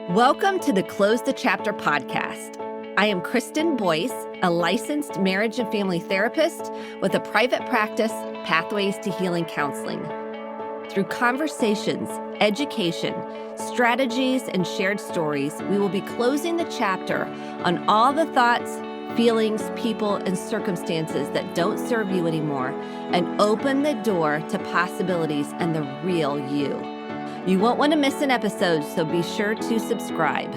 Welcome to the Close the Chapter podcast. I am Kristen Boyce, a licensed marriage and family therapist with a private practice, Pathways to Healing Counseling. Through conversations, education, strategies, and shared stories, we will be closing the chapter on all the thoughts, feelings, people, and circumstances that don't serve you anymore and open the door to possibilities and the real you. You won't want to miss an episode, so be sure to subscribe.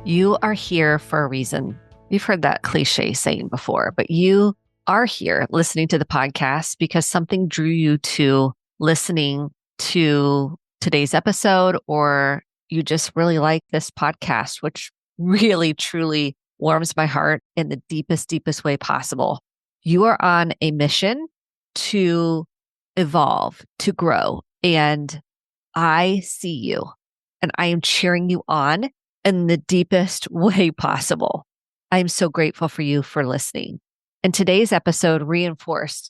You are here for a reason. You've heard that cliche saying before, but you are here listening to the podcast because something drew you to listening to today's episode, or you just really like this podcast, which really, truly warms my heart in the deepest way possible. You are on a mission to evolve, to grow. And I see you and I am cheering you on in the deepest way possible. I am so grateful for you for listening. And today's episode reinforced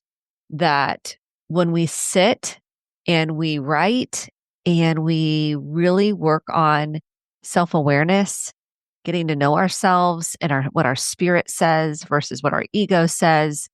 that when we sit and we write and we really work on self-awareness, getting to know ourselves and what our spirit says versus what our ego says,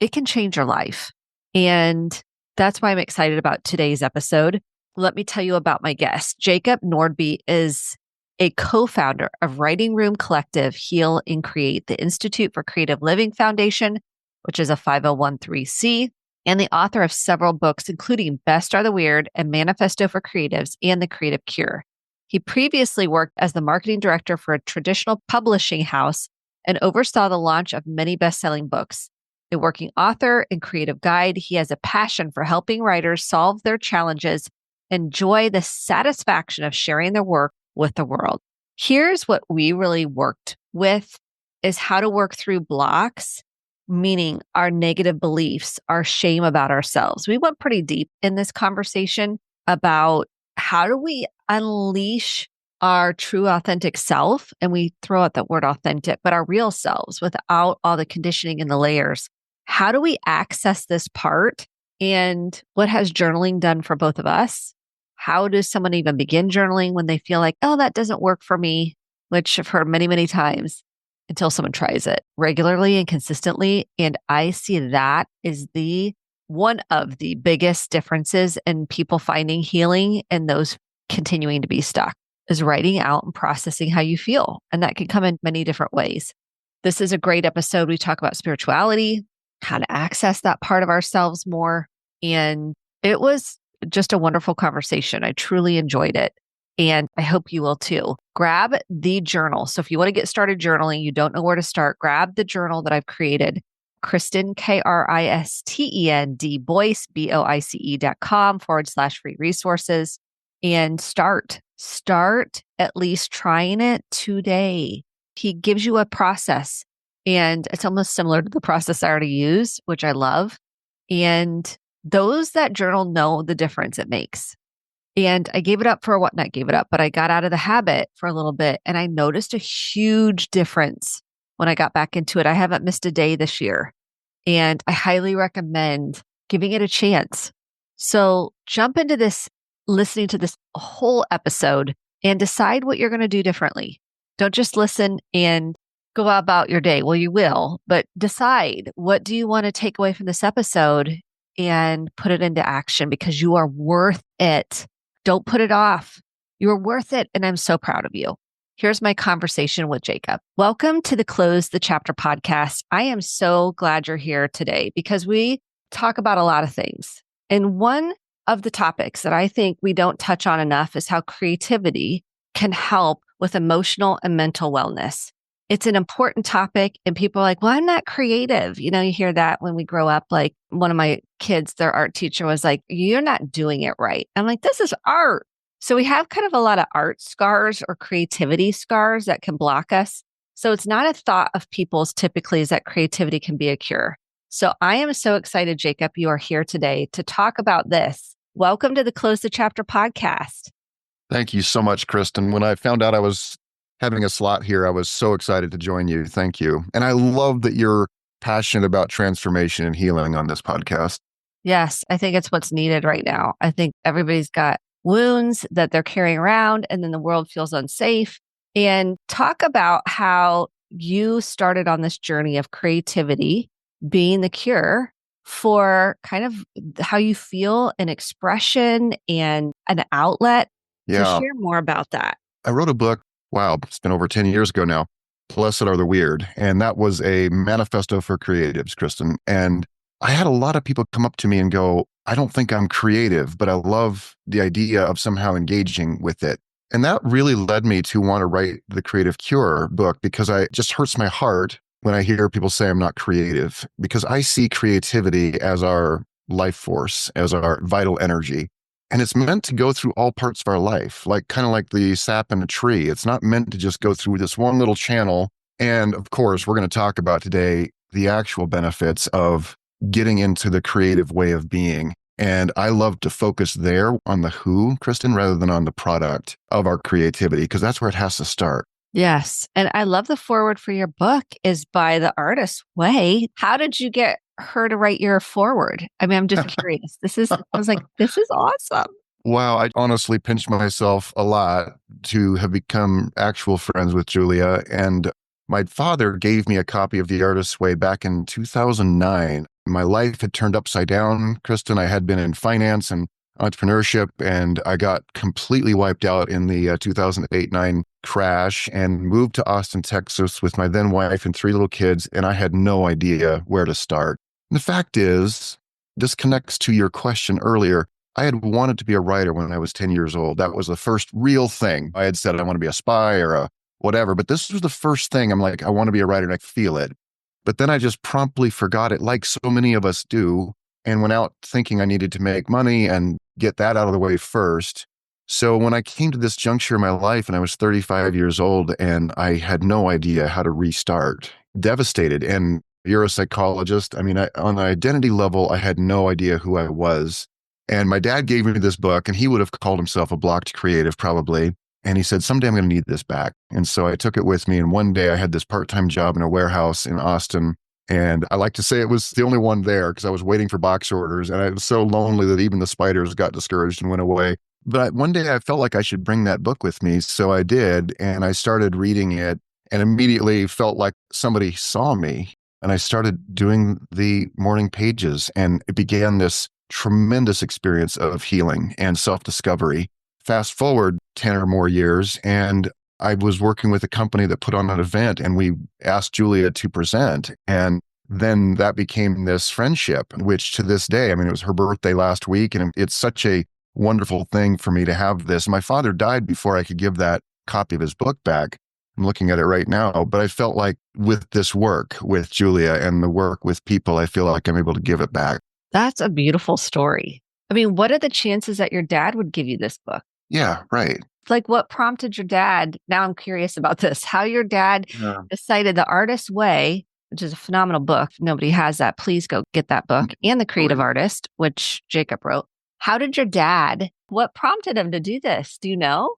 it can change your life. And that's why I'm excited about today's episode. Let me tell you about my guest. Jacob Nordby is a co-founder of Writing Room Collective, Heal and Create, the Institute for Creative Living Foundation, which is a 501(c), and the author of several books, including Best Are the Weird and Manifesto for Creatives and The Creative Cure. He previously worked as the marketing director for a traditional publishing house and oversaw the launch of many best-selling books. A working author and creative guide, he has a passion for helping writers solve their challenges, enjoy the satisfaction of sharing their work with the world. Here's what we really worked with is how to work through blocks, meaning our negative beliefs, our shame about ourselves. We went pretty deep in this conversation about how do we unleash our true authentic self, and we throw out that word authentic, but our real selves without all the conditioning and the layers. How do we access this part? And what has journaling done for both of us? How does someone even begin journaling when they feel like, oh, that doesn't work for me, which I've heard many times until someone tries it regularly and consistently. And I see that is one of the biggest differences in people finding healing and those continuing to be stuck is writing out and processing how you feel. And that can come in many different ways. This is a great episode. We talk about spirituality, how to access that part of ourselves more. And it was just a wonderful conversation. I truly enjoyed it. And I hope you will too. Grab the journal. So if you want to get started journaling, you don't know where to start, grab the journal that I've created. Kristen, Kristen, Boyce, BOICE.com/free resources. And start at least trying it today. He gives you a process. And it's almost similar to the process I already use, which I love. And those that journal know the difference it makes. And I gave it up for not gave it up, but I got out of the habit for a little bit. And I noticed a huge difference when I got back into it. I haven't missed a day this year. And I highly recommend giving it a chance. So jump into this, listening to this whole episode and decide what you're going to do differently. Don't just listen and go about your day. Well, you will, but decide what do you want to take away from this episode and put it into action because you are worth it. Don't put it off. You're worth it. And I'm so proud of you. Here's my conversation with Jacob. Welcome to the Close the Chapter podcast. I am so glad you're here today because we talk about a lot of things. And one of the topics that I think we don't touch on enough is how creativity can help with emotional and mental wellness. It's an important topic and people are like, well, I'm not creative. You hear that when we grow up. Like one of my kids, their art teacher was like, you're not doing it right. I'm like, this is art. So we have kind of a lot of art scars or creativity scars that can block us. So it's not a thought of people's typically is that creativity can be a cure. So I am so excited, Jacob, you are here today to talk about this. Welcome to the Close the Chapter podcast. Thank you so much, Kristen. When I found out I was having a slot here, I was so excited to join you. Thank you. And I love that you're passionate about transformation and healing on this podcast. Yes, I think it's what's needed right now. I think everybody's got wounds that they're carrying around, and then the world feels unsafe. And talk about how you started on this journey of creativity being the cure for kind of how you feel, an expression and an outlet. So Yeah. share more about that. I wrote a book, wow, it's been over 10 years ago now. Blessed are the weird. And that was a manifesto for creatives, Kristen. And I had a lot of people come up to me and go, I don't think I'm creative, but I love the idea of somehow engaging with it. And that really led me to want to write the Creative Cure book because it just hurts my heart when I hear people say I'm not creative, because I see creativity as our life force, as our vital energy. And it's meant to go through all parts of our life, like kind of like the sap in a tree. It's not meant to just go through this one little channel. And of course, we're going to talk about today the actual benefits of getting into the creative way of being. And I love to focus there on the who, Kristen, rather than on the product of our creativity, because that's where it has to start. Yes. And I love the forward for your book is by the artist's way. How did you get her to write your forward? I mean, I'm just curious. I was like, this is awesome. Wow, I honestly pinched myself a lot to have become actual friends with Julia. And my father gave me a copy of The Artist's Way back in 2009. My life had turned upside down, Kristen. I had been in finance and entrepreneurship, and I got completely wiped out in the 2008-9 crash and moved to Austin, Texas with my then wife and 3 little kids, and I had no idea where to start. And the fact is, this connects to your question earlier. I had wanted to be a writer when I was 10 years old. That was the first real thing. I had said I want to be a spy or a whatever, but this was the first thing. I'm like, I want to be a writer, and I feel it. But then I just promptly forgot it, like so many of us do, and went out thinking I needed to make money and get that out of the way first. So when I came to this juncture in my life and I was 35 years old and I had no idea how to restart, devastated. And you're a psychologist. I mean, on an identity level, I had no idea who I was. And my dad gave me this book, and he would have called himself a blocked creative probably. And he said, someday I'm going to need this back. And so I took it with me. And one day I had this part-time job in a warehouse in Austin. And I like to say it was the only one there because I was waiting for box orders. And I was so lonely that even the spiders got discouraged and went away. But one day I felt like I should bring that book with me. So I did. And I started reading it and immediately felt like somebody saw me. And I started doing the morning pages. And it began this tremendous experience of healing and self-discovery. Fast forward 10 or more years, and I was working with a company that put on an event, and we asked Julia to present. And then that became this friendship, which to this day, I mean, it was her birthday last week, and it's such a wonderful thing for me to have this. My father died before I could give that copy of his book back. I'm looking at it right now, but I felt like with this work with Julia and the work with people, I feel like I'm able to give it back. That's a beautiful story. I mean, what are the chances that your dad would give you this book? Yeah, right. Like what prompted your dad? Now I'm curious about this, how your dad decided The Artist's Way, which is a phenomenal book. Nobody has that. Please go get that book, and The Creative Artist, which Jacob wrote. How did your dad, what prompted him to do this? Do you know?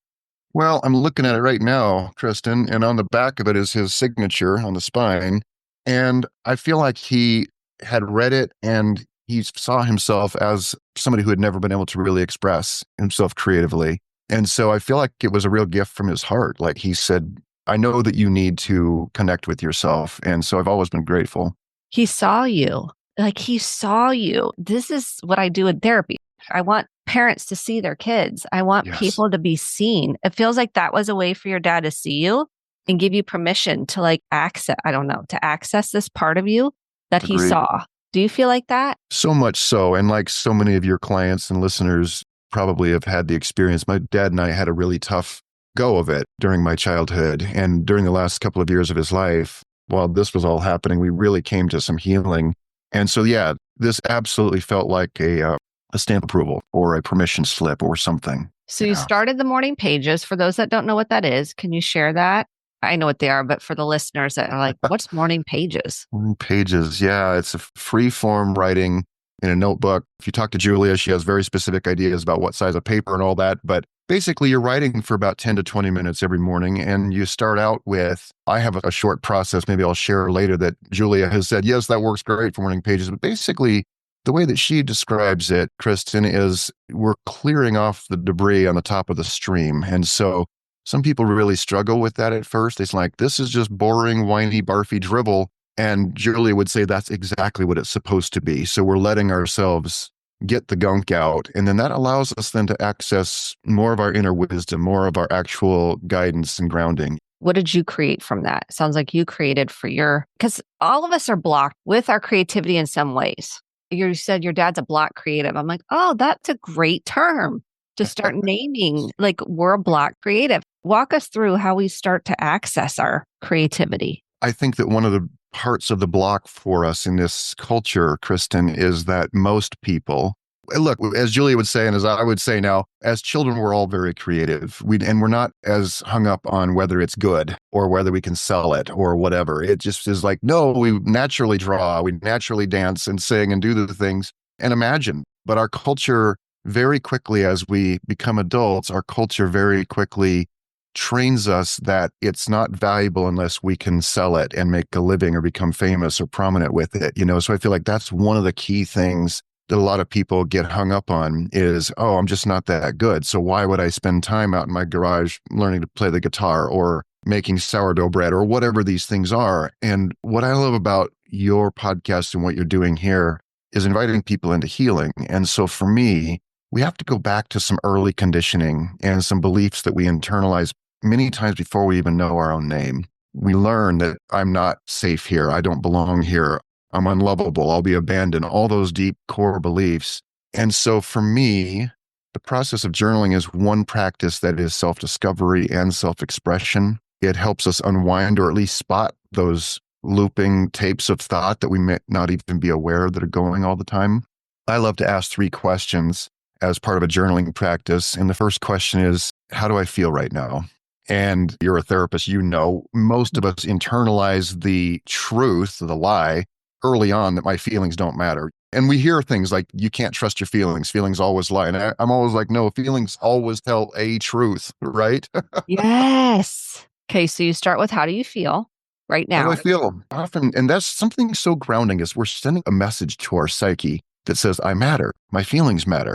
Well, I'm looking at it right now, Kristen, and on the back of it is his signature on the spine. And I feel like he had read it and he saw himself as somebody who had never been able to really express himself creatively. And so I feel like it was a real gift from his heart. Like he said, I know that you need to connect with yourself. And so I've always been grateful. He saw you. Like he saw you. This is what I do in therapy. I want parents to see their kids. I want people to be seen. It feels like that was a way for your dad to see you and give you permission to like access, I don't know, to access this part of you that he saw. Do you feel like that? So much so. And like so many of your clients and listeners probably have had the experience. My dad and I had a really tough go of it during my childhood. And during the last couple of years of his life, while this was all happening, we really came to some healing. And so, yeah, this absolutely felt like a stamp approval or a permission slip or something. So you started the morning pages. For those that don't know what that is, can you share that? I know what they are, but for the listeners that are like, what's morning pages? Morning pages. Yeah, it's a free form writing in a notebook. If you talk to Julia, she has very specific ideas about what size of paper and all that. But basically, you're writing for about 10 to 20 minutes every morning. And you start out with, I have a short process, maybe I'll share later, that Julia has said, yes, that works great for morning pages. But basically, The way that she describes it, Kristen, is we're clearing off the debris on the top of the stream. And so some people really struggle with that at first. It's like, this is just boring, whiny, barfy dribble. And Julia would say that's exactly what it's supposed to be. So we're letting ourselves get the gunk out. And then that allows us then to access more of our inner wisdom, more of our actual guidance and grounding. What did you create from that? Sounds like you created for because all of us are blocked with our creativity in some ways. You said your dad's a block creative. I'm like, oh, that's a great term to start naming. Like, we're a block creative. Walk us through how we start to access our creativity. I think that one of the parts of the block for us in this culture, Kristen, is that most people, look, as Julia would say, and as I would say now, as children, we're all very creative. And we're not as hung up on whether it's good or whether we can sell it or whatever. It just is like, no, we naturally draw, we naturally dance and sing and do the things and imagine. But our culture, very quickly, as we become adults, our culture very quickly trains us that it's not valuable unless we can sell it and make a living or become famous or prominent with it. So I feel like that's one of the key things that a lot of people get hung up on is, oh, I'm just not that good. So why would I spend time out in my garage learning to play the guitar or making sourdough bread or whatever these things are? And what I love about your podcast and what you're doing here is inviting people into healing. And so for me, we have to go back to some early conditioning and some beliefs that we internalize many times before we even know our own name. We learn that I'm not safe here. I don't belong here. I'm unlovable. I'll be abandoned. All those deep core beliefs. And so for me, the process of journaling is one practice that is self-discovery and self-expression. It helps us unwind or at least spot those looping tapes of thought that we may not even be aware that are going all the time. I love to ask 3 questions as part of a journaling practice. And the first question is, how do I feel right now? And you're a therapist, most of us internalize the truth, the lie, early on that my feelings don't matter. And we hear things like, you can't trust your feelings. Feelings always lie. And I'm always like, no, feelings always tell a truth, right? Yes. Okay, so you start with, how do you feel right How do now? I feel? Often, and that's something so grounding is we're sending a message to our psyche that says, I matter. My feelings matter.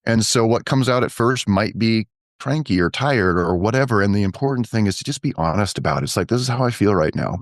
And so what comes out at first might be cranky or tired or whatever. And the important thing is to just be honest about it. It's like, this is how I feel right now.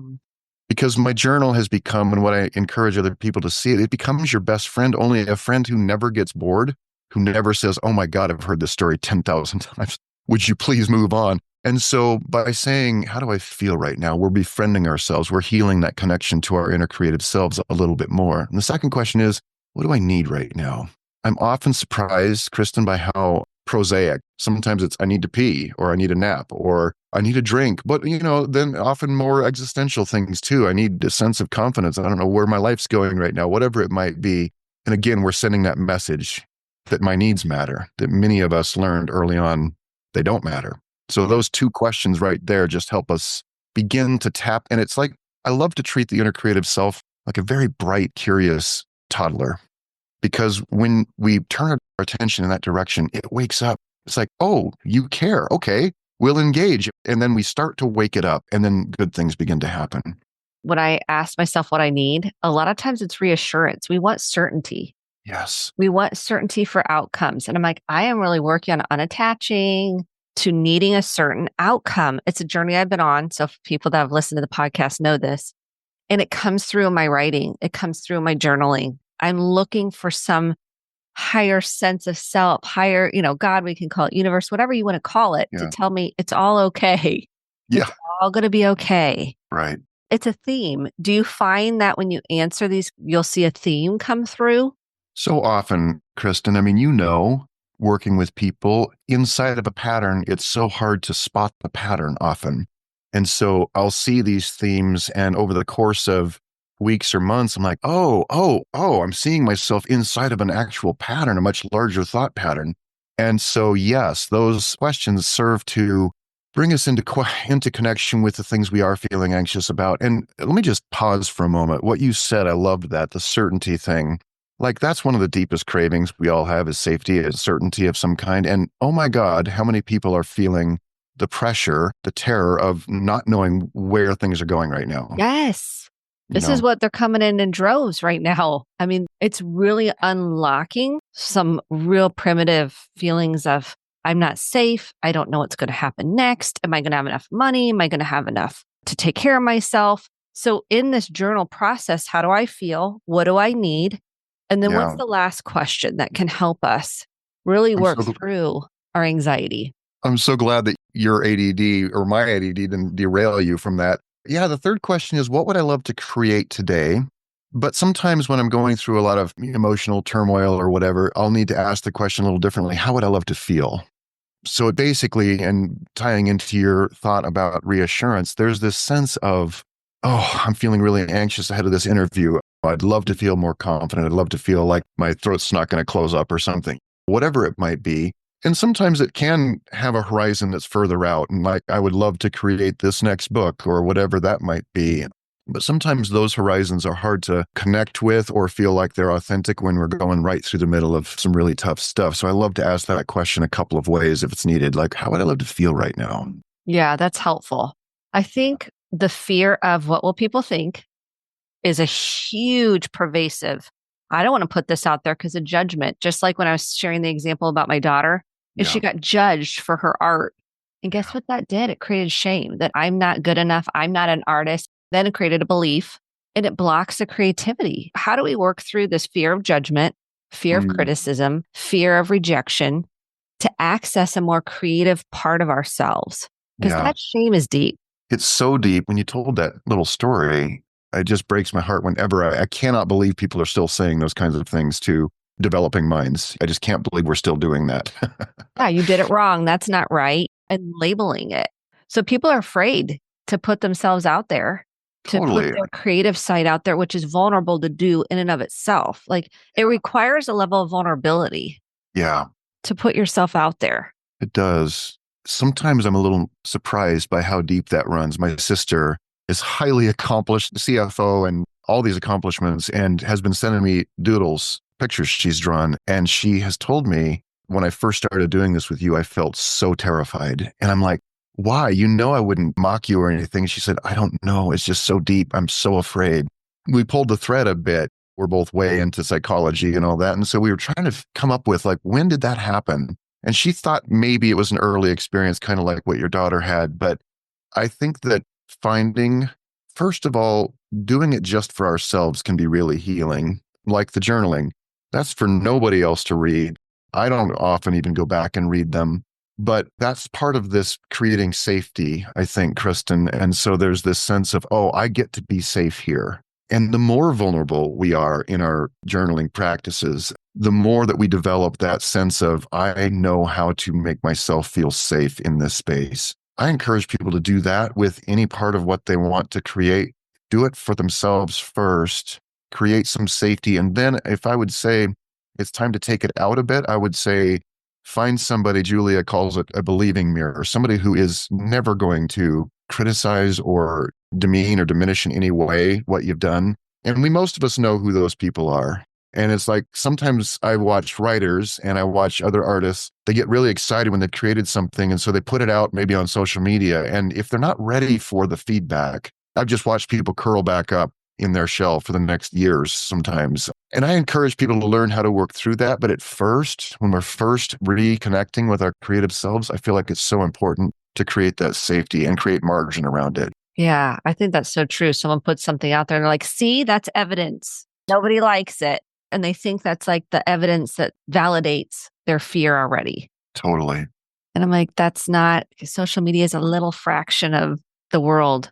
Because my journal has become, and what I encourage other people to see, it becomes your best friend, only a friend who never gets bored, who never says, oh my God, I've heard this story 10,000 times. Would you please move on? And so by saying, how do I feel right now? We're befriending ourselves. We're healing that connection to our inner creative selves a little bit more. And the second question is, what do I need right now? I'm often surprised, Kristen, by how prosaic. Sometimes it's, I need to pee, or I need a nap, or I need a drink. But, then often more existential things too. I need a sense of confidence. I don't know where my life's going right now, whatever it might be. And again, we're sending that message that my needs matter, that many of us learned early on, they don't matter. So those 2 questions right there just help us begin to tap. And it's like, I love to treat the inner creative self like a very bright, curious toddler. Because when we turn our attention in that direction, it wakes up. It's like, oh, you care. Okay, we'll engage. And then we start to wake it up, and then good things begin to happen. When I ask myself what I need, a lot of times it's reassurance. We want certainty. Yes. We want certainty for outcomes. And I'm like, I am really working on unattaching to needing a certain outcome. It's a journey I've been on. So people that have listened to the podcast know this. And it comes through in my writing. It comes through in my journaling. I'm looking for some higher sense of self, higher, God, we can call it universe, whatever you want to call it, to tell me it's all okay. Yeah. It's all going to be okay. Right. It's a theme. Do you find that when you answer these, you'll see a theme come through? So often, Kristen, working with people inside of a pattern, it's so hard to spot the pattern often. And so I'll see these themes, and over the course of weeks or months, I'm like, oh, I'm seeing myself inside of an actual pattern, a much larger thought pattern. And so, yes, those questions serve to bring us into connection with the things we are feeling anxious about. And let me just pause for a moment. What you said, I loved that, the certainty thing. Like, that's one of the deepest cravings we all have, is safety, is certainty of some kind. And oh my God, how many people are feeling the pressure, the terror of not knowing where things are going right now? Yes. you This is know? what they're coming in droves right now. I mean, it's really unlocking some real primitive feelings of, I'm not safe. I don't know what's going to happen next. Am I going to have enough money? Am I going to have enough to take care of myself? So in this journal process, how do I feel? What do I need? And then what's Yeah. the last question that can help us really I'm work so through our anxiety? I'm so glad that your ADD or my ADD didn't derail you from that. Yeah, the third question is, what would I love to create today? But sometimes when I'm going through a lot of emotional turmoil or whatever, I'll need to ask the question a little differently. How would I love to feel? So it basically, and tying into your thought about reassurance, there's this sense of, oh, I'm feeling really anxious ahead of this interview. I'd love to feel more confident. I'd love to feel like my throat's not going to close up or something, whatever it might be. And sometimes it can have a horizon that's further out. And like, I would love to create this next book or whatever that might be. But sometimes those horizons are hard to connect with or feel like they're authentic when we're going right through the middle of some really tough stuff. So I love to ask that question a couple of ways if it's needed. Like, how would I love to feel right now? Yeah, that's helpful. I think the fear of what will people think is a huge pervasive. I don't want to put this out there because of judgment. Just like when I was sharing the example about my daughter, if she Yeah. got judged for her art. And guess Yeah. what that did? It created shame that I'm not good enough. I'm not an artist. Then it created a belief and it blocks the creativity. How do we work through this fear of judgment, fear of Mm, criticism, fear of rejection to access a more creative part of ourselves? Because yeah. that shame is deep. It's so deep. When you told that little story, it just breaks my heart whenever I cannot believe people are still saying those kinds of things to developing minds. I just can't believe we're still doing that. Yeah, you did it wrong. That's not right. And labeling it. So people are afraid to put themselves out there, to put Totally. their creative side out there, which is vulnerable to do in and of itself. Like it requires a level of vulnerability Yeah, to put yourself out there. it does. Sometimes I'm a little surprised by how deep that runs. My sister is highly accomplished CFO and all these accomplishments and has been sending me doodles, pictures she's drawn. And she has told me when I first started doing this with you, I felt so terrified. And I'm like, why? You know, I wouldn't mock you or anything. She said, I don't know. It's just so deep. I'm so afraid. We pulled the thread a bit. We're both way into psychology and all that. And so we were trying to come up with like, when did that happen? And she thought maybe it was an early experience, kind of like what your daughter had. But I think that finding, first of all, doing it just for ourselves can be really healing, like the journaling. That's for nobody else to read. I don't often even go back and read them, but that's part of this creating safety, I think, Kristen. And so there's this sense of, oh, I get to be safe here. And the more vulnerable we are in our journaling practices, the more that we develop that sense of, I know how to make myself feel safe in this space. I encourage people to do that with any part of what they want to create. Do it for themselves first, create some safety. And then, if I would say it's time to take it out a bit, I would say find somebody, Julia calls it a believing mirror, somebody who is never going to criticize or demean or diminish in any way what you've done. And most of us know who those people are. And it's like sometimes I watch writers and I watch other artists, they get really excited when they've created something. And so they put it out maybe on social media. And if they're not ready for the feedback, I've just watched people curl back up in their shell for the next years sometimes. And I encourage people to learn how to work through that. But at first, when we're first reconnecting with our creative selves, I feel like it's so important to create that safety and create margin around it. Yeah, I think that's so true. Someone puts something out there and they're like, see, that's evidence. Nobody likes it. And they think that's like the evidence that validates their fear already. Totally. And I'm like, that's not, social media is a little fraction of the world.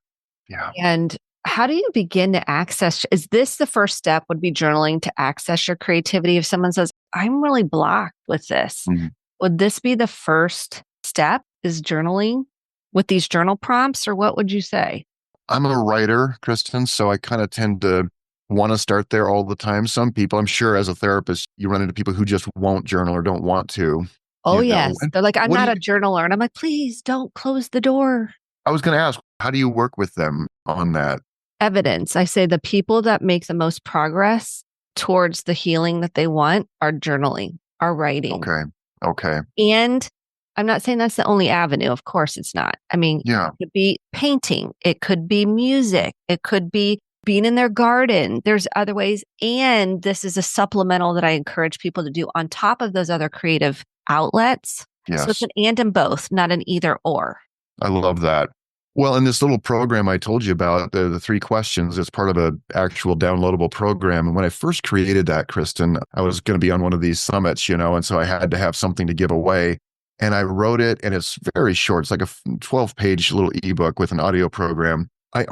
Yeah. And how do you begin to access? Is this the first step would be journaling to access your creativity? If someone says, I'm really blocked with this, Mhm. would this be the first step is journaling with these journal prompts or what would you say? I'm a writer, Kristen, so I kind of tend to want to start there all the time. Some people, I'm sure as a therapist, you run into people who just won't journal or don't want to, Oh, you know. yes. And They're like, I'm what do not you, a journaler. And I'm like, please don't close the door. I was going to ask, how do you work with them on that? Evidence. I say the people that make the most progress towards the healing that they want are journaling, are writing. Okay. Okay. And I'm not saying that's the only avenue. Of course, it's not. I mean, Yeah. it could be painting, it could be music, it could be being in their garden. There's other ways. And this is a supplemental that I encourage people to do on top of those other creative outlets. So it's Yes. an and in both, not an either or. I love that. Well, in this little program I told you about, the 3 questions, it's part of an actual downloadable program. And when I first created that, Kristen, I was going to be on one of these summits, and so I had to have something to give away. And I wrote it, and it's very short. It's like a 12-page little ebook with an audio program. I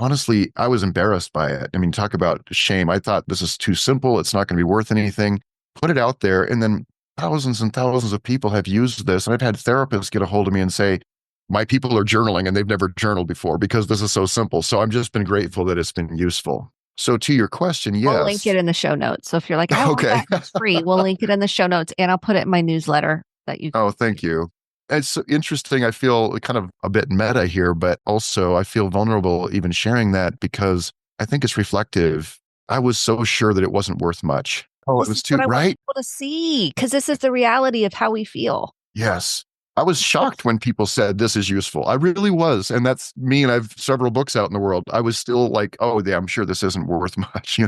was embarrassed by it. I mean, talk about shame. I thought this is too simple. It's not going to be worth anything. Put it out there. And then thousands and thousands of people have used this. And I've had therapists get a hold of me and say, my people are journaling and they've never journaled before because this is so simple. So I've just been grateful that it's been useful. So to your question, We'll link yes. it in the show notes. So if you're like, I want Okay. that for free, we'll link it in the show notes and I'll put it in my newsletter that you. Oh, thank you. It's interesting. I feel kind of a bit meta here, but also I feel vulnerable even sharing that because I think it's reflective. I was so sure that it wasn't worth much. Oh, it This was is too, what I want right? people to see because this is the reality of how we feel. Yes. I was shocked when people said this is useful. I really was. And that's me. And I have several books out in the world. I was still like, oh, yeah, I'm sure this isn't worth much,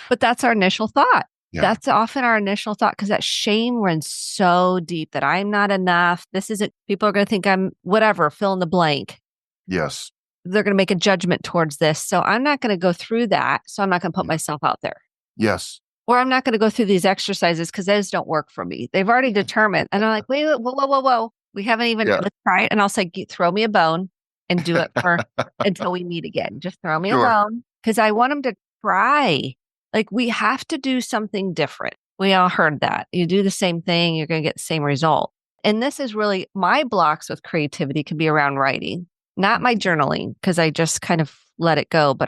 But that's our initial thought. Yeah. That's often our initial thought because that shame runs so deep that I'm not enough. This isn't, people are going to think I'm whatever, fill in the blank. Yes. They're going to make a judgment towards this. So I'm not going to go through that. So I'm not going to put myself out there. Yes. Or I'm not going to go through these exercises because those don't work for me. They've already determined. And I'm like, wait, whoa, whoa, whoa, whoa. We haven't even, let's try it. And I'll say, throw me a bone and do it for until we meet again. Just throw me a bone because I want them to try. Like we have to do something different. We all heard that. You do the same thing, you're going to get the same result. And this is really my blocks with creativity can be around writing, not my journaling, because I just kind of let it go. But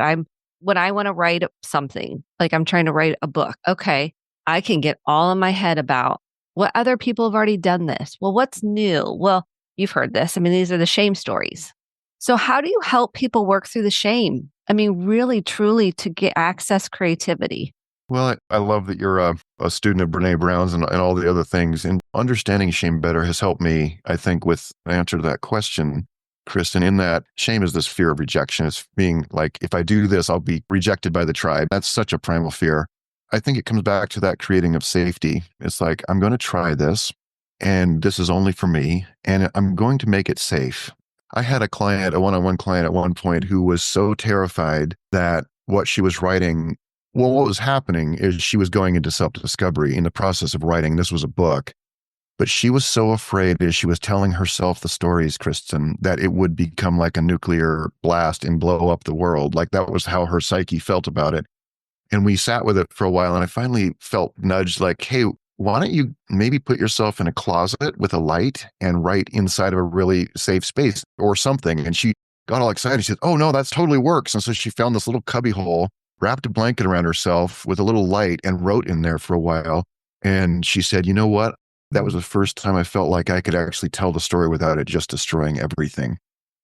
when I want to write something, like I'm trying to write a book, okay, I can get all in my head about what other people have already done this. Well, what's new? Well, you've heard this. I mean, these are the shame stories. So how do you help people work through the shame? I mean, really, truly to get access creativity. Well, I love that you're a student of Brene Brown's and all the other things. And understanding shame better has helped me, I think, with the answer to that question, Kristen, in that shame is this fear of rejection. It's being like, if I do this, I'll be rejected by the tribe. That's such a primal fear. I think it comes back to that creating of safety. It's like, I'm going to try this, and this is only for me, and I'm going to make it safe. I had a one-on-one client at one point who was so terrified that what she was writing, well, what was happening is she was going into self-discovery in the process of writing. This was a book. But she was so afraid as she was telling herself the stories, Kristen, that it would become like a nuclear blast and blow up the world. Like that was how her psyche felt about it. And we sat with it for a while, and I finally felt nudged like, hey, why don't you maybe put yourself in a closet with a light and write inside of a really safe space or something? And she got all excited. She said, oh, no, that totally works. And so she found this little cubby hole, wrapped a blanket around herself with a little light and wrote in there for a while. And she said, you know what? That was the first time I felt like I could actually tell the story without it just destroying everything.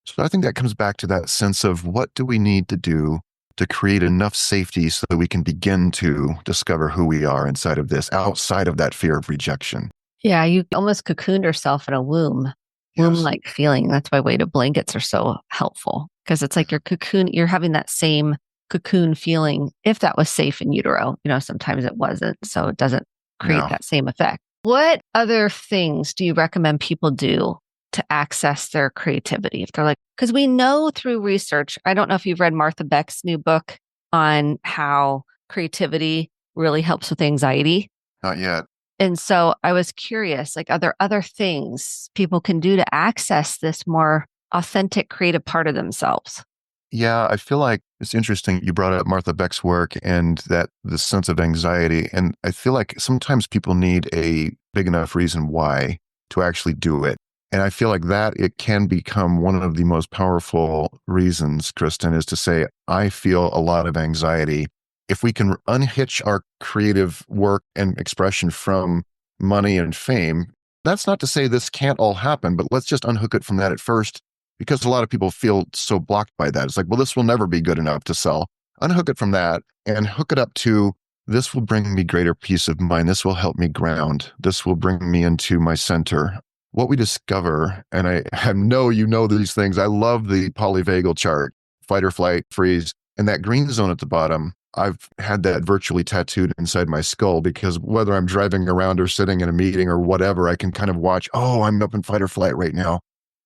So I think that comes back to that sense of what do we need to do to create enough safety so that we can begin to discover who we are inside of this, outside of that fear of rejection. Yeah, you almost cocooned yourself in a womb-like feeling. That's why weighted blankets are so helpful because it's like you're having that same cocoon feeling if that was safe in utero. Sometimes it wasn't, so it doesn't create that same effect. What other things do you recommend people do to access their creativity? If they're like, because we know through research, I don't know if you've read Martha Beck's new book on how creativity really helps with anxiety. Not yet. And so I was curious, like, are there other things people can do to access this more authentic creative part of themselves? Yeah, I feel like it's interesting you brought up Martha Beck's work and that the sense of anxiety. And I feel like sometimes people need a big enough reason why to actually do it. And I feel like that it can become one of the most powerful reasons, Kristen, is to say, I feel a lot of anxiety. If we can unhitch our creative work and expression from money and fame, that's not to say this can't all happen, but let's just unhook it from that at first, because a lot of people feel so blocked by that. It's like, well, this will never be good enough to sell. Unhook it from that and hook it up to, this will bring me greater peace of mind. This will help me ground. This will bring me into my center. What we discover, and I know you know these things, I love the polyvagal chart, fight or flight, freeze. And that green zone at the bottom, I've had that virtually tattooed inside my skull because whether I'm driving around or sitting in a meeting or whatever, I can kind of watch, oh, I'm up in fight or flight right now.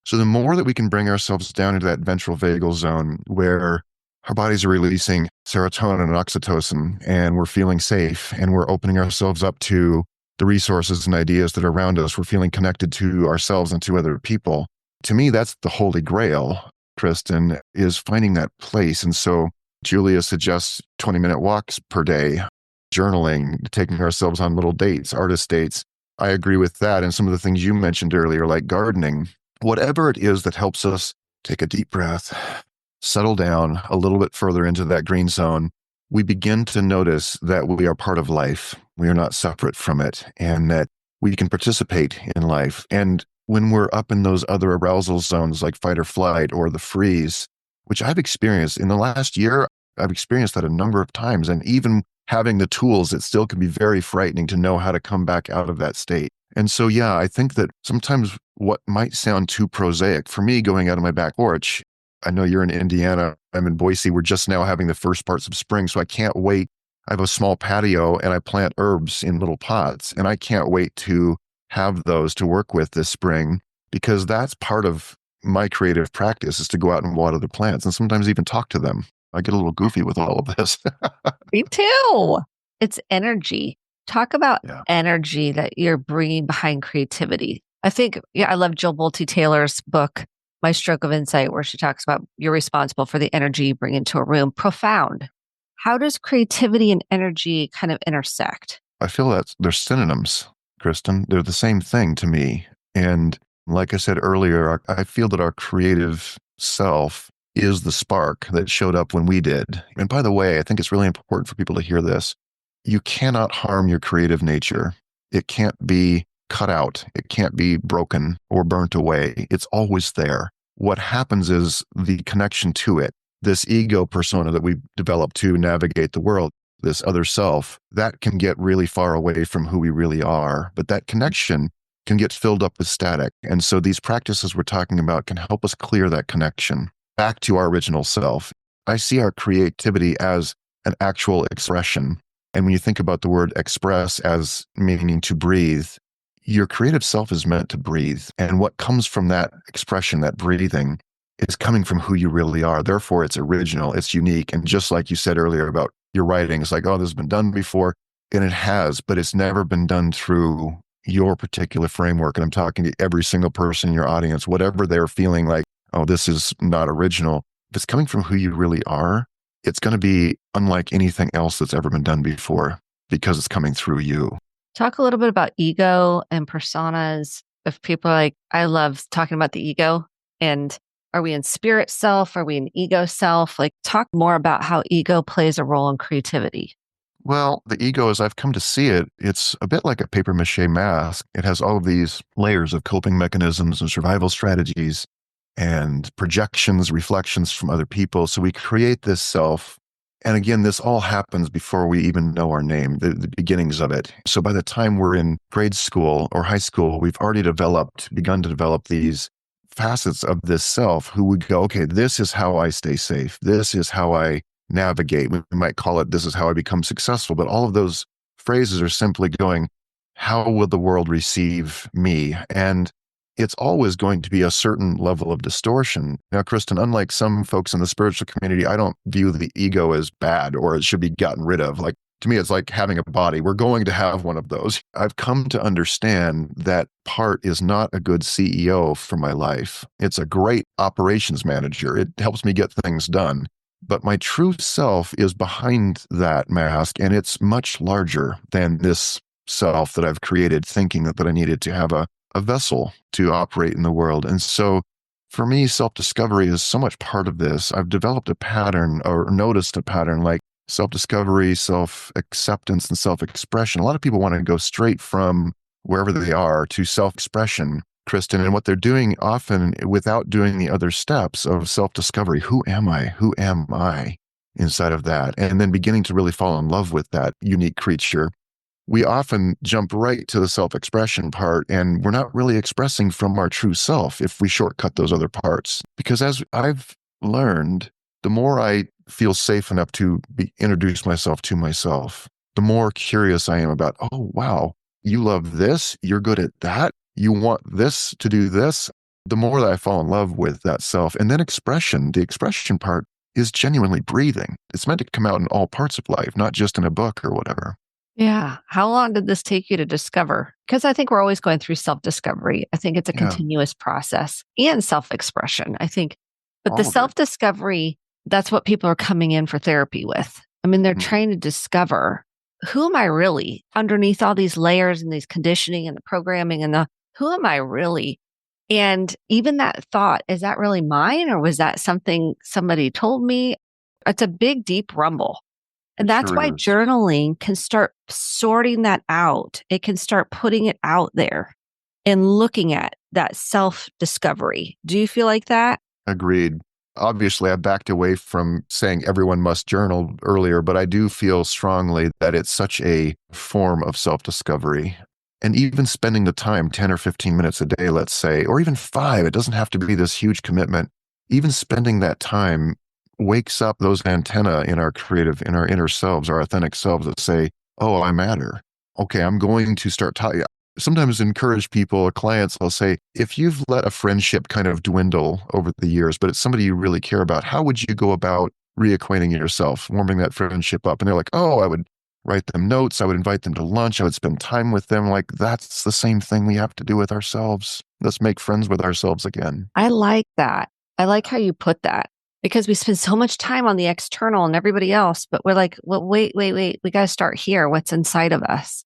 So the more that we can bring ourselves down into that ventral vagal zone where our bodies are releasing serotonin and oxytocin and we're feeling safe and we're opening ourselves up to the resources and ideas that are around us, we're feeling connected to ourselves and to other people. To me, that's the holy grail, Kristen, is finding that place. And so Julia suggests 20-minute walks per day, journaling, taking ourselves on little dates, artist dates. I agree with that. And some of the things you mentioned earlier, like gardening, whatever it is that helps us take a deep breath, settle down a little bit further into that green zone, we begin to notice that we are part of life. We are not separate from it, and that we can participate in life. And when we're up in those other arousal zones like fight or flight or the freeze, which I've experienced in the last year, I've experienced that a number of times. And even having the tools, it still can be very frightening to know how to come back out of that state. And so, yeah, I think that sometimes what might sound too prosaic for me going out of my back porch, I know you're in Indiana, I'm in Boise, we're just now having the first parts of spring, so I can't wait. I have a small patio and I plant herbs in little pots, and I can't wait to have those to work with this spring because that's part of my creative practice is to go out and water the plants and sometimes even talk to them. I get a little goofy with all of this. Me too. It's energy. Talk about Yeah. energy that you're bringing behind creativity. I think, I love Jill Bolte Taylor's book, My Stroke of Insight, where she talks about you're responsible for the energy you bring into a room. Profound. How does creativity and energy kind of intersect? I feel that they're synonyms, Kristen. They're the same thing to me. And like I said earlier, I feel that our creative self is the spark that showed up when we did. And by the way, I think it's really important for people to hear this. You cannot harm your creative nature. It can't be cut out. It can't be broken or burnt away. It's always there. What happens is the connection to it, this ego persona that we develop to navigate the world, this other self, that can get really far away from who we really are. But that connection can get filled up with static. And so these practices we're talking about can help us clear that connection back to our original self. I see our creativity as an actual expression. And when you think about the word express as meaning to breathe, your creative self is meant to breathe. And what comes from that expression, that breathing, is coming from who you really are. Therefore, it's original, it's unique. And just like you said earlier about your writing, it's like, oh, this has been done before. And it has, but it's never been done through your particular framework. And I'm talking to every single person in your audience, whatever they're feeling like, oh, this is not original. If it's coming from who you really are, it's going to be unlike anything else that's ever been done before because it's coming through you. Talk a little bit about ego and personas. If people are like, I love talking about the ego, and are we in spirit self? Are we in ego self? Like, talk more about how ego plays a role in creativity. Well, the ego, as I've come to see it, it's a bit like a paper mache mask. It has all of these layers of coping mechanisms and survival strategies and projections, reflections from other people. So we create this self. And again, this all happens before we even know our name, the beginnings of it. So by the time we're in grade school or high school, we've already begun to develop these facets of this self who would go, okay, this is how I stay safe. This is how I navigate. We might call it, this is how I become successful. But all of those phrases are simply going, how will the world receive me? And it's always going to be a certain level of distortion. Now, Kristen, unlike some folks in the spiritual community, I don't view the ego as bad or it should be gotten rid of. Like, to me, it's like having a body. We're going to have one of those. I've come to understand that part is not a good CEO for my life. It's a great operations manager. It helps me get things done. But my true self is behind that mask, and it's much larger than this self that I've created, thinking that I needed to have a vessel to operate in the world. And so for me, self-discovery is so much part of this. I've developed a pattern or noticed a pattern like self-discovery, self-acceptance, and self-expression. A lot of people want to go straight from wherever they are to self-expression, Kristen, and what they're doing often without doing the other steps of self-discovery. Who am I? Who am I inside of that? And then beginning to really fall in love with that unique creature. We often jump right to the self-expression part, and we're not really expressing from our true self if we shortcut those other parts. Because as I've learned, the more I feel safe enough to introduce myself to myself, the more curious I am about, oh, wow, you love this. You're good at that. You want this to do this. The more that I fall in love with that self. And then the expression part is genuinely breathing. It's meant to come out in all parts of life, not just in a book or whatever. Yeah. How long did this take you to discover? Because I think we're always going through self discovery. I think it's a Yeah, continuous process and self expression. I think, but the all of it. self discovery, that's what people are coming in for therapy with. I mean, they're Mhm. trying to discover who am I really underneath all these layers and these conditioning and the programming and the who am I really? And even that thought, is that really mine or was that something somebody told me? It's a big, deep rumble. And It that's why sure is. journaling can start sorting that out. It can start putting it out there and looking at that self discovery. Do you feel like that? Agreed. Obviously, I backed away from saying everyone must journal earlier, but I do feel strongly that it's such a form of self discovery. And even spending the time, 10 or 15 minutes a day, let's say, or even five, it doesn't have to be this huge commitment. Even spending that time wakes up those antenna in in our inner selves, our authentic selves that say, oh, I matter. Okay, I'm going to start talking. Sometimes encourage people or clients, I'll say, if you've let a friendship kind of dwindle over the years, but it's somebody you really care about, how would you go about reacquainting yourself, warming that friendship up? And they're like, oh, I would write them notes. I would invite them to lunch. I would spend time with them. Like, that's the same thing we have to do with ourselves. Let's make friends with ourselves again. I like that. I like how you put that because we spend so much time on the external and everybody else, but we're like, well, wait. We got to start here. What's inside of us?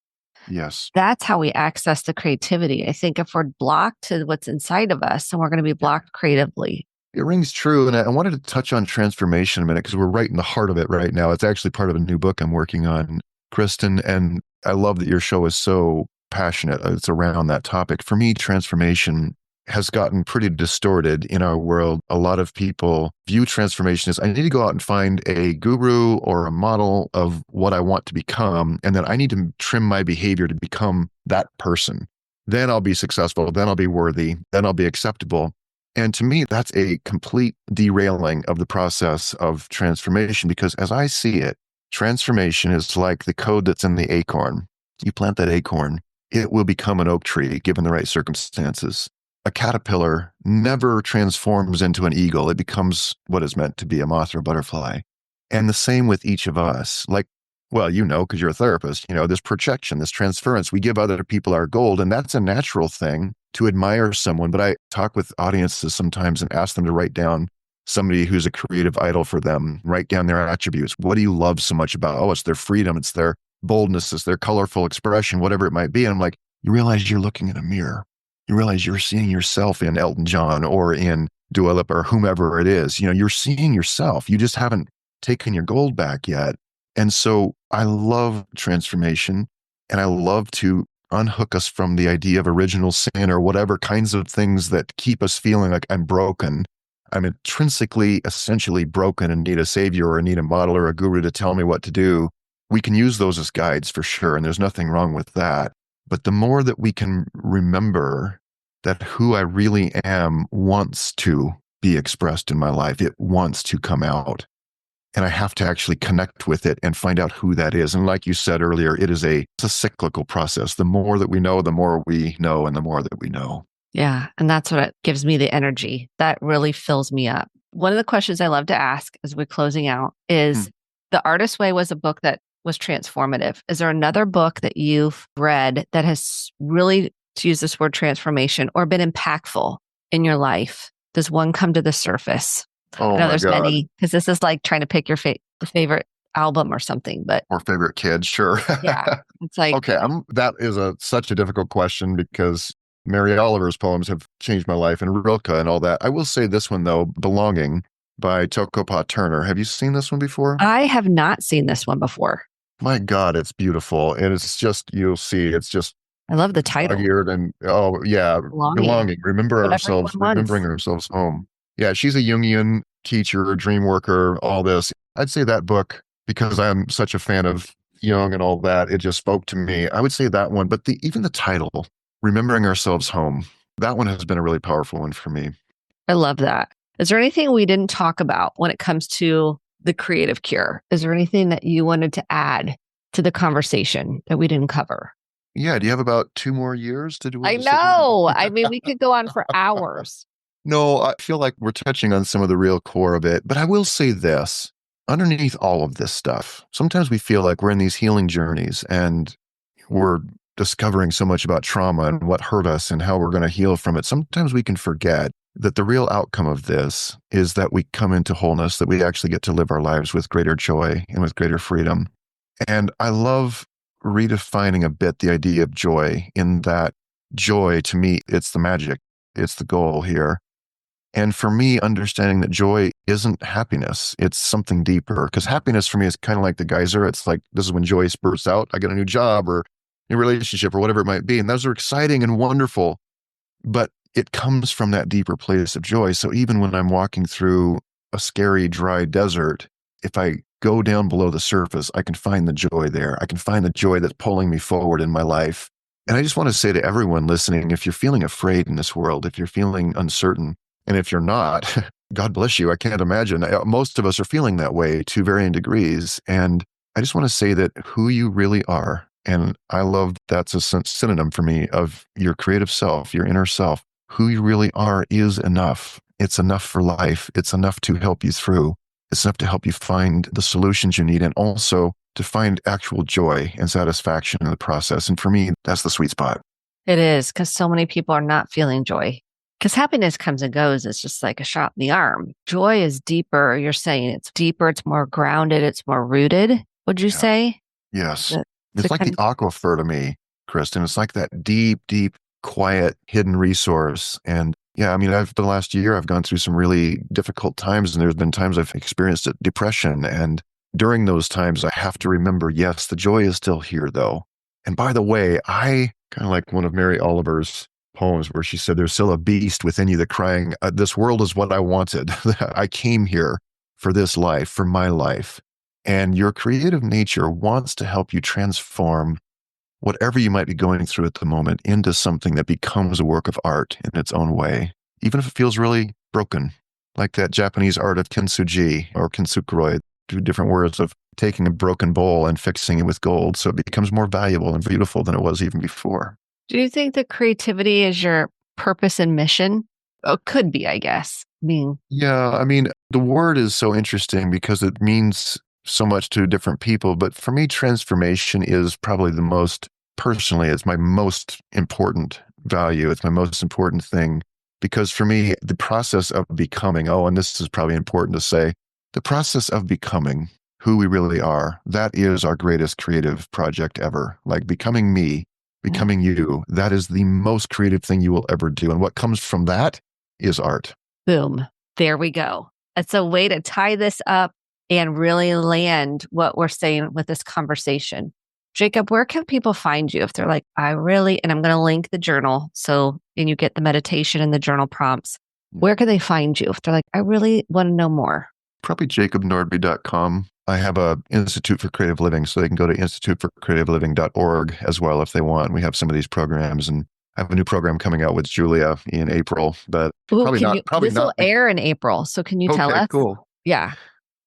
Yes. That's how we access the creativity. I think if we're blocked to what's inside of us, then we're going to be blocked creatively. It rings true. And I wanted to touch on transformation a minute because we're right in the heart of it right now. It's actually part of a new book I'm working on, Kristen. And I love that your show is so passionate. It's around that topic. For me, transformation has gotten pretty distorted in our world. A lot of people view transformation as I need to go out and find a guru or a model of what I want to become. And then I need to trim my behavior to become that person. Then I'll be successful. Then I'll be worthy. Then I'll be acceptable. And to me, that's a complete derailing of the process of transformation because as I see it, transformation is like the code that's in the acorn. You plant that acorn, it will become an oak tree given the right circumstances. A caterpillar never transforms into an eagle. It becomes what is meant to be a moth or a butterfly. And the same with each of us. Like, well, you know, because you're a therapist, you know, this projection, this transference, we give other people our gold, and that's a natural thing to admire someone. But I talk with audiences sometimes and ask them to write down somebody who's a creative idol for them, write down their attributes. What do you love so much about? Oh, it's their freedom, it's their boldness, it's their colorful expression, whatever it might be. And I'm like, you realize you're looking in a mirror. You realize you're seeing yourself in Elton John or in Dua Lipa or whomever it is. You know, you're seeing yourself. You just haven't taken your gold back yet. And so I love transformation and I love to unhook us from the idea of original sin or whatever kinds of things that keep us feeling like I'm broken. I'm intrinsically, essentially broken and need a savior or need a model or a guru to tell me what to do. We can use those as guides for sure. And there's nothing wrong with that. But the more that we can remember that who I really am wants to be expressed in my life, it wants to come out. And I have to actually connect with it and find out who that is. And like you said earlier, it's a cyclical process. The more that we know, the more we know, and the more that we know. Yeah. And that's what gives me the energy that really fills me up. One of the questions I love to ask as we're closing out Hmm. is The Artist's Way was a book that was transformative. Is there another book that you've read that has really, to use this word transformation, or been impactful in your life? Does one come to the surface? I Oh know my there's God. many because this is like trying to pick your favorite album or something, but Or favorite kid, sure. yeah, it's like, Okay, that is such a difficult question because Mary Oliver's poems have changed my life and Rilke and all that. I will say this one though, Belonging by Tokopah Turner. Have you seen this one before? I have not seen this one before. My God, it's beautiful. And it's just, you'll see, it's just I love the title, dog-eared and oh yeah, Belonging, belonging, whatever one remembering wants. ourselves home. Yeah, she's a Jungian teacher, dream worker, all this. I'd say that book, because I'm such a fan of Jung and all that, it just spoke to me. I would say that one, but even the title, Remembering Ourselves Home, that one has been a really powerful one for me. I love that. Is there anything we didn't talk about when it comes to the creative cure? Is there anything that you wanted to add to the conversation that we didn't cover? Yeah. Do you have about 2 more years to do I it? know. I mean, we could go on for hours. No, I feel like we're touching on some of the real core of it. But I will say this, underneath all of this stuff, sometimes we feel like we're in these healing journeys and we're discovering so much about trauma and what hurt us and how we're going to heal from it. Sometimes we can forget that the real outcome of this is that we come into wholeness, that we actually get to live our lives with greater joy and with greater freedom. And I love redefining a bit the idea of joy, in that joy, to me, it's the magic, it's the goal here. And for me, understanding that joy isn't happiness, it's something deeper. Because happiness for me is kind of like the geyser. It's like, this is when joy spurts out. I get a new job or new relationship or whatever it might be. And those are exciting and wonderful, but it comes from that deeper place of joy. So even when I'm walking through a scary, dry desert, if I go down below the surface, I can find the joy there. I can find the joy that's pulling me forward in my life. And I just want to say to everyone listening, if you're feeling afraid in this world, if you're feeling uncertain, and if you're not, God bless you. I can't imagine. Most of us are feeling that way to varying degrees. And I just want to say that who you really are, and I love that's a synonym for me of your creative self, your inner self. Who you really are is enough. It's enough for life. It's enough to help you through. It's enough to help you find the solutions you need, and also to find actual joy and satisfaction in the process. And for me, that's the sweet spot. It is, because so many people are not feeling joy. Because happiness comes and goes. It's just like a shot in the arm. Joy is deeper. You're saying it's deeper. It's more grounded. It's more rooted. Would you say? Yes. The- It's like the aquifer to me, Kristen. It's like that deep, deep, quiet, hidden resource. And yeah, I mean, the last year, I've gone through some really difficult times, and there's been times I've experienced depression. And during those times, I have to remember, yes, the joy is still here, though. And by the way, I kind of like one of Mary Oliver's poems where she said, there's still a beast within you that crying, this world is what I wanted. I came here for this life, for my life. And your creative nature wants to help you transform whatever you might be going through at the moment into something that becomes a work of art in its own way, even if it feels really broken, like that Japanese art of kintsugi or kintsukuroi, two different words of taking a broken bowl and fixing it with gold so it becomes more valuable and beautiful than it was even before. Do you think that creativity is your purpose and mission? Oh, could be, I guess. Yeah, I mean, the word is so interesting because it means so much to different people. But for me, transformation is probably the most, personally, it's my most important value. It's my most important thing. Because for me, the process of becoming, and this is probably important to say, the process of becoming who we really are, that is our greatest creative project ever. Like becoming me, becoming you, that is the most creative thing you will ever do. And what comes from that is art. Boom. There we go. It's a way to tie this up and really land what we're saying with this conversation. Jacob, where can people find you if they're like, and I'm going to link the journal. And you get the meditation and the journal prompts. Where can they find you if they're like, I really want to know more? Probably jacobnordby.com. I have a Institute for Creative Living, so they can go to instituteforcreativeliving.org as well if they want. We have some of these programs, and I have a new program coming out with Julia in April, but this will air in April. So can you tell us? Cool. Yeah.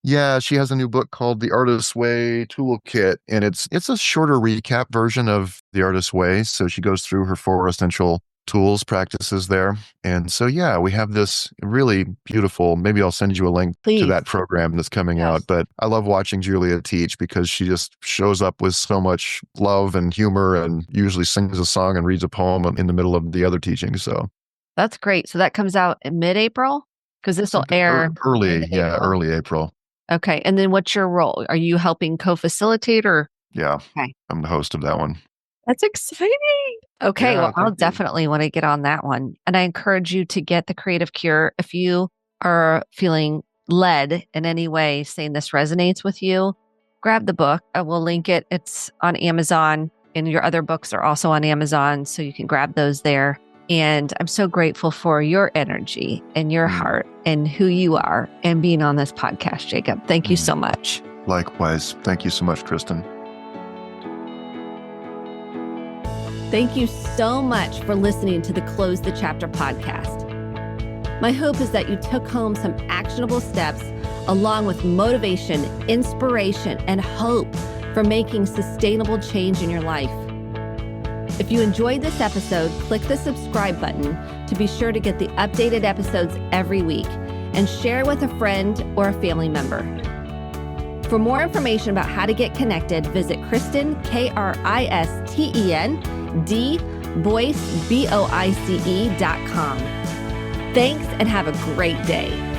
Yeah, she has a new book called The Artist's Way Toolkit, and it's a shorter recap version of The Artist's Way. So she goes through her 4 essential tools, practices there. And so, yeah, we have this really beautiful, maybe I'll send you a link to that program that's coming out. But I love watching Julia teach because she just shows up with so much love and humor and usually sings a song and reads a poem in the middle of the other teaching. So that's great. So that comes out in mid-April? Because this will air early April. Okay. And then what's your role? Are you helping co-facilitate or? Yeah. Okay. I'm the host of that one. That's exciting. Okay. Well, I'll definitely want to get on that one. And I encourage you to get the Creative Cure. If you are feeling led in any way, saying this resonates with you, grab the book. I will link it. It's on Amazon, and your other books are also on Amazon. So you can grab those there. And I'm so grateful for your energy and your heart and who you are and being on this podcast, Jacob. Thank you so much. Likewise. Thank you so much, Kristen. Thank you so much for listening to the Close the Chapter podcast. My hope is that you took home some actionable steps along with motivation, inspiration, and hope for making sustainable change in your life. If you enjoyed this episode, click the subscribe button to be sure to get the updated episodes every week and share with a friend or a family member. For more information about how to get connected, visit Kristen, Kristen, D, Boyce, BOICE.com. Thanks and have a great day.